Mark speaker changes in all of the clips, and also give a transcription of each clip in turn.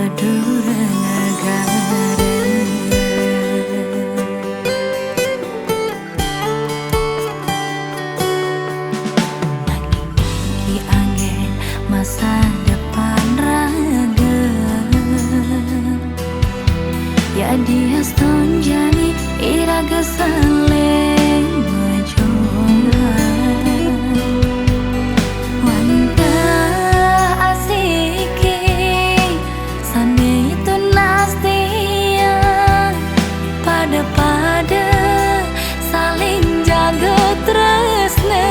Speaker 1: kedua negara. Nanging angin masa depan raga, ya dia stonjani iraga saling menjunjung. Wanda asiki sane itu nastia pada saling jaga tresna.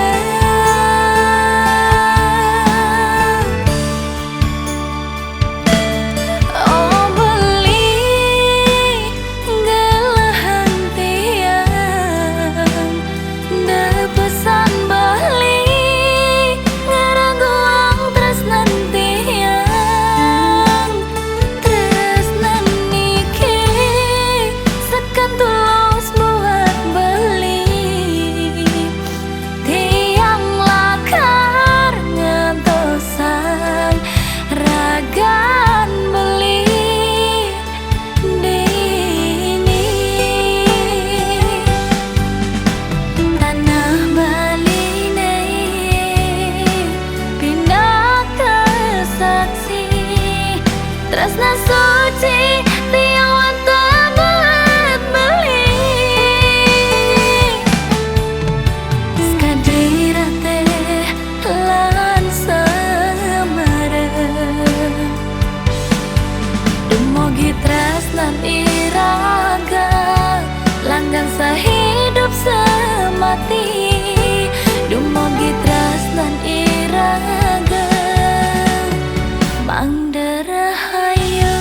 Speaker 1: Tresna suci tiawan tebuat beli, skadira teh lan semara. Dumugi tresnan iraga langgang sahidup semati. Dumugi tresnan iraga mangdara hayu.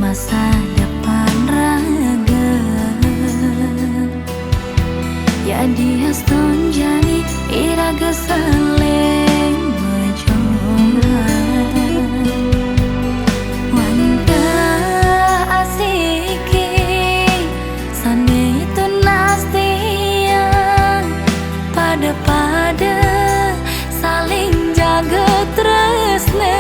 Speaker 1: Masa depan raga, ya dia stonjani iraga saling menjunjung. Wanda asiki sane itu nastia pada saling jaga tresna.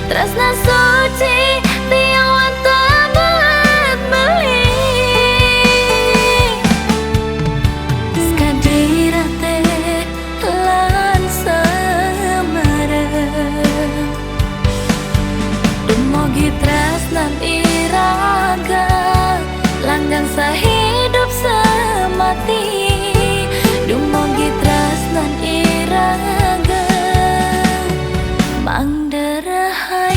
Speaker 1: Tresna suci tiawan tebuat beli, skadira teh lan semara. Dumugi tresnan iraga langgang sahidup semati. Dumugi tresnan iraga mangdara hayu.